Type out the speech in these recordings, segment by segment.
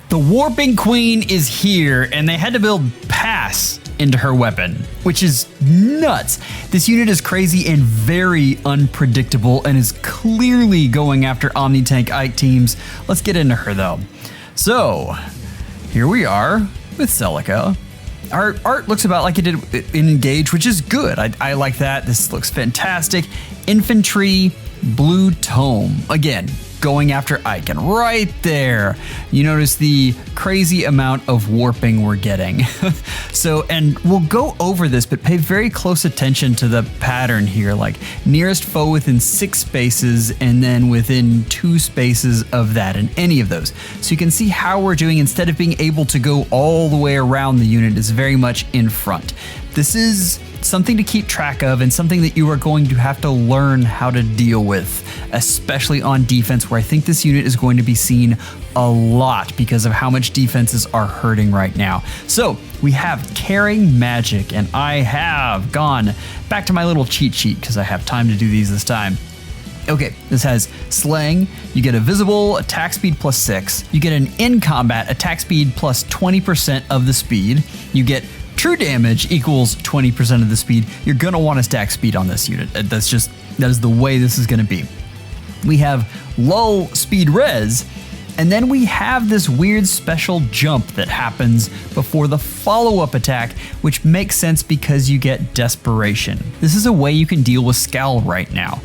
The Warping Queen is here, and they had to build Pass into her weapon, which is nuts. This unit is crazy and very unpredictable and is clearly going after Omni-Tank Ike teams. Let's get into her though. So, here we are with Celica. Our art looks about like it did in Engage, which is good. I like that. This looks fantastic. Infantry, blue tome. Again, going after Ike. And right there, you notice the crazy amount of warping we're getting. So, and we'll go over this, but pay very close attention to the pattern here, like nearest foe within 6 spaces and then within 2 spaces of that in any of those. So you can see how we're doing. Instead of being able to go all the way around the unit, is very much in front. This is something to keep track of and something that you are going to have to learn how to deal with, especially on defense, where I think this unit is going to be seen a lot because of how much defenses are hurting right now. So we have Carrying Magic, and I have gone back to my little cheat sheet because I have time to do these this time. Okay, this has Slaying, you get a visible attack speed +6, you get an in combat attack speed plus 20% of the speed, you get true damage equals 20% of the speed. You're gonna want to stack speed on this unit. That is the way this is gonna be. We have low speed res, and then we have this weird special jump that happens before the follow-up attack, which makes sense because you get Desperation. This is a way you can deal with Scowl right now.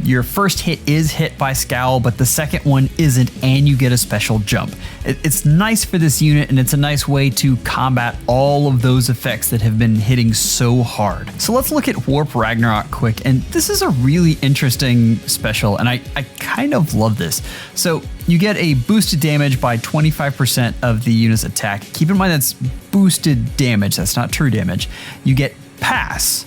Your first hit is hit by Scowl, but the second one isn't, and you get a special jump. It's nice for this unit, and it's a nice way to combat all of those effects that have been hitting so hard. So let's look at Warp Ragnarok quick, and this is a really interesting special, and I kind of love this. So you get a boosted damage by 25% of the unit's attack. Keep in mind that's boosted damage, that's not true damage. You get Pass.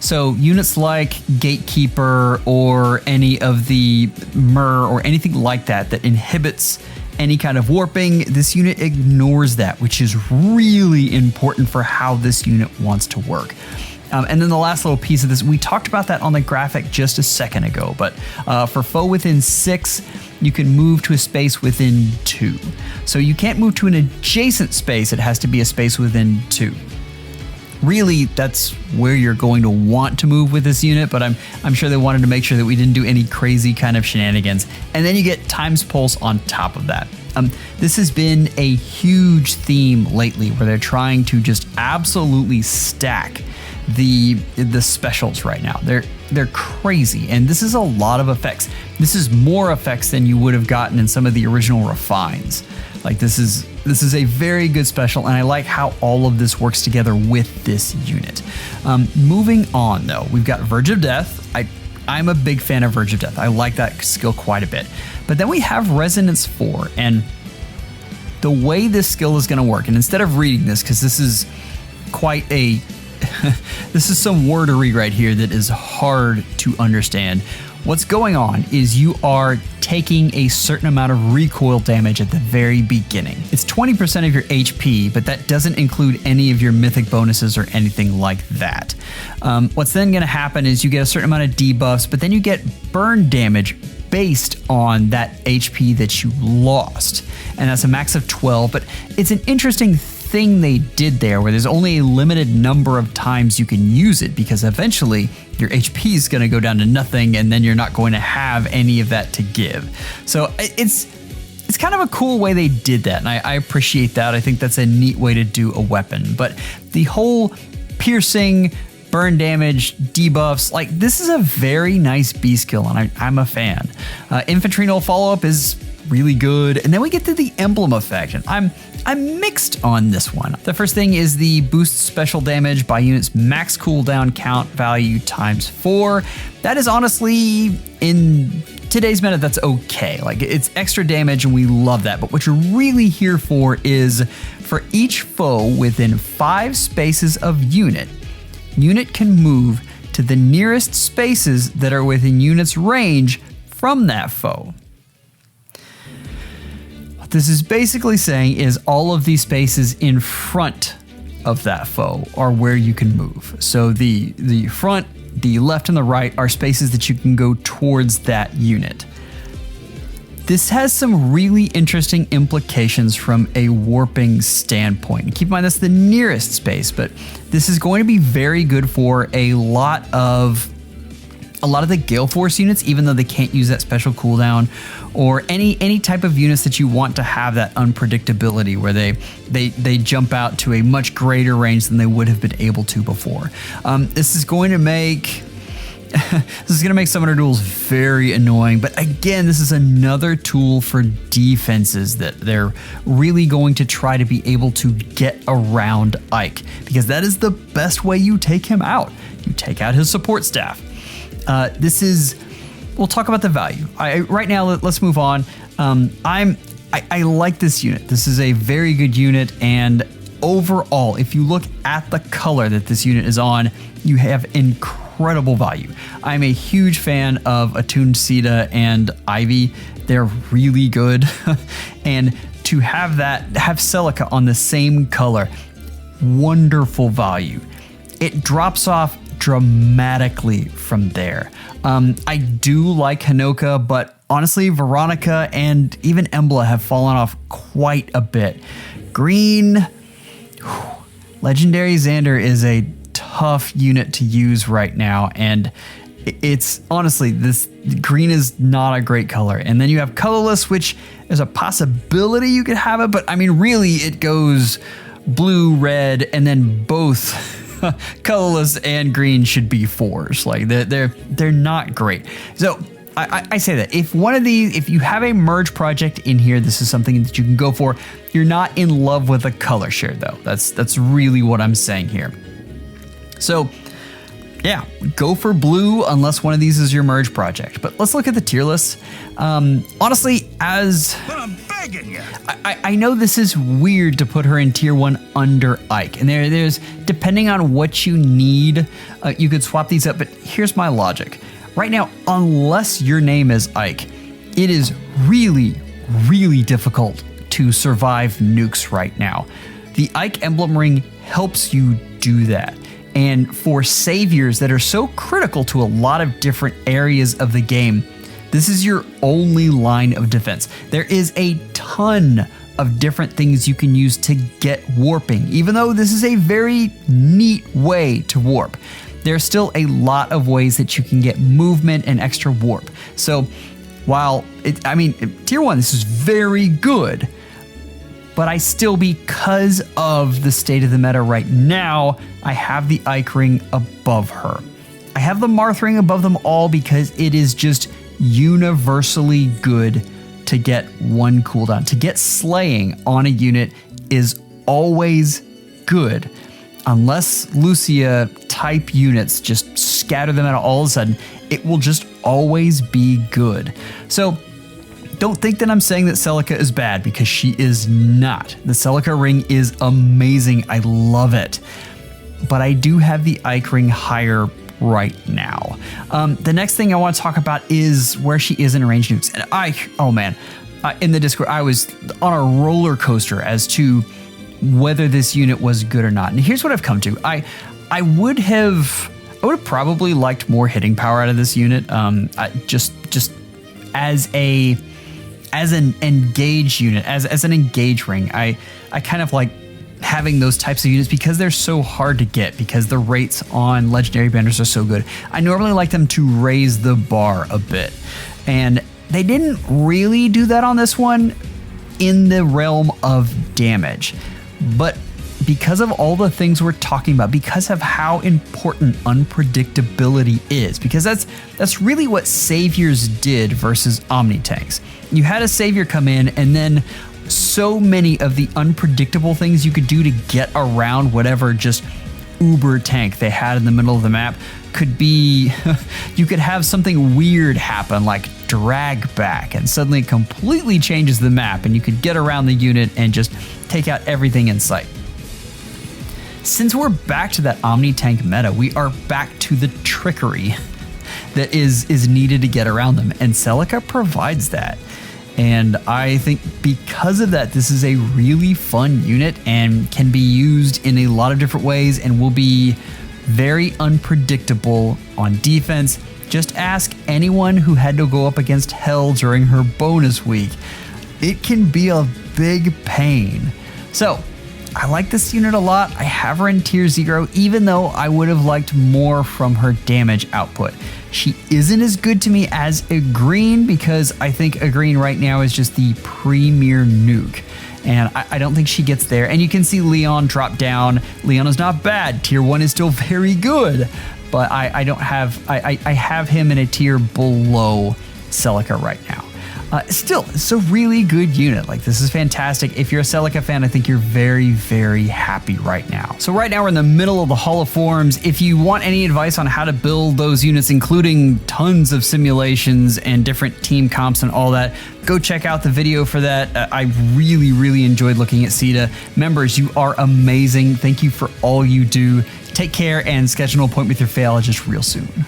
So units like Gatekeeper or any of the Myrrh or anything like that that inhibits any kind of warping, this unit ignores that, which is really important for how this unit wants to work. And then the last little piece of this, we talked about that on the graphic just a second ago, but for foe within 6, you can move to a space within 2. So you can't move to an adjacent space, it has to be a space within 2. Really, that's where you're going to want to move with this unit, but I'm sure they wanted to make sure that we didn't do any crazy kind of shenanigans. And then you get Times Pulse on top of that. This has been a huge theme lately where they're trying to just absolutely stack the specials right now. They're crazy, and this is a lot of effects. This is more effects than you would have gotten in some of the original refines. Like this is a very good special, and I like how all of this works together with this unit. Moving on though, we've got Verge of Death. I'm a big fan of Verge of Death. I like that skill quite a bit. But then we have Resonance 4, and the way this skill is going to work, and instead of reading this, because this is quite a this is some wordery right here that is hard to understand. What's going on is you are taking a certain amount of recoil damage at the very beginning. It's 20% of your HP, but that doesn't include any of your mythic bonuses or anything like that. What's then going to happen is you get a certain amount of debuffs, but then you get burn damage based on that HP that you lost. And that's a max of 12, but it's an interesting thing they did there where there's only a limited number of times you can use it, because eventually your HP is going to go down to nothing and then you're not going to have any of that to give. So it's kind of a cool way they did that, and I appreciate that. I think that's a neat way to do a weapon. But the whole piercing, burn damage, debuffs, like this is a very nice B skill, and I'm a fan. Infantry no follow-up is really good, and then we get to the emblem effect, and I'm mixed on this one. The first thing is the boost special damage by units max cooldown count value ×4. That is honestly, in today's meta, that's okay. Like, it's extra damage and we love that, but what you're really here for is for each foe within 5 spaces of unit can move to the nearest spaces that are within unit's range from that foe. What this is basically saying is all of these spaces in front of that foe are where you can move. So the front, the left, and the right are spaces that you can go towards that unit. This has some really interesting implications from a warping standpoint. And keep in mind, that's the nearest space, but this is going to be very good for a lot of the Gale Force units, even though they can't use that special cooldown, or any type of units that you want to have that unpredictability where they jump out to a much greater range than they would have been able to before. This is going to make Summoner Duels very annoying, but again, this is another tool for defenses that they're really going to try to be able to get around Ike, because that is the best way you take him out. You take out his support staff. We'll talk about the value. Right now, let's move on. I like this unit. This is a very good unit, and overall, if you look at the color that this unit is on, you have incredible value. I'm a huge fan of Attuned Sita and Ivy. They're really good. And to have Celica on the same color, wonderful value. It drops off dramatically from there. I do like Hinoka, but honestly, Veronica and even Embla have fallen off quite a bit. Green, Legendary Xander is a tough unit to use right now, and it's honestly, this green is not a great color. And then you have colorless, which there's a possibility you could have it, but I mean, really, it goes blue, red, and then both colorless and green should be 4s. Like they're not great. So I say that if you have a merge project in here, this is something that you can go for. You're not in love with a color share though. That's really what I'm saying here. So yeah, go for blue unless one of these is your merge project. But let's look at the tier list. Honestly, But I'm begging you. I know this is weird to put her in tier 1 under Ike, and there's depending on what you need, you could swap these up. But here's my logic. Right now, unless your name is Ike, it is really, really difficult to survive nukes right now. The Ike emblem ring helps you do that. And for saviors that are so critical to a lot of different areas of the game, this is your only line of defense. There is a ton of different things you can use to get warping. Even though this is a very neat way to warp, there's still a lot of ways that you can get movement and extra warp. So while tier 1, this is very good, but I still, because of the state of the meta right now, I have the Ike ring above her. I have the Marth ring above them all because it is just universally good to get 1 cooldown. To get slaying on a unit is always good, unless Lucia type units just scatter them out all of a sudden. It will just always be good. So don't think that I'm saying that Celica is bad, because she is not. The Celica ring is amazing. I love it. But I do have the Ike ring higher right now. The next thing I want to talk about is where she is in range nukes. And in the Discord, I was on a roller coaster as to whether this unit was good or not. And here's what I've come to. I would have probably liked more hitting power out of this unit. Just as an engage unit, as an engage ring, I kind of like having those types of units because they're so hard to get, because the rates on legendary banners are so good. I normally like them to raise the bar a bit, and they didn't really do that on this one in the realm of damage. But because of all the things we're talking about, because of how important unpredictability is, because that's really what saviors did versus omni tanks. You had a savior come in, and then so many of the unpredictable things you could do to get around whatever just uber tank they had in the middle of the map could be, you could have something weird happen like drag back, and suddenly it completely changes the map, and you could get around the unit and just take out everything in sight. Since we're back to that omni tank meta, we are back to the trickery that is needed to get around them, and Celica provides that. And I think because of that, this is a really fun unit and can be used in a lot of different ways and will be very unpredictable on defense Just ask anyone who had to go up against Hell during her bonus week. It can be a big pain. So, I like this unit a lot. I have her in tier 0, even though I would have liked more from her damage output. She isn't as good to me as a green because I think a green right now is just the premier nuke. And I don't think she gets there. And you can see Leon drop down. Leon is not bad. Tier 1 is still very good. But I have him in a tier below Celica right now. Still, it's a really good unit. Like, this is fantastic. If you're a Celica fan, I think you're very, very happy right now. So right now we're in the middle of the Hall of Forms. If you want any advice on how to build those units, including tons of simulations and different team comps and all that, go check out the video for that. I really, really enjoyed looking at Sita. Members, you are amazing. Thank you for all you do. Take care and schedule an appointment with your FEHologist real soon.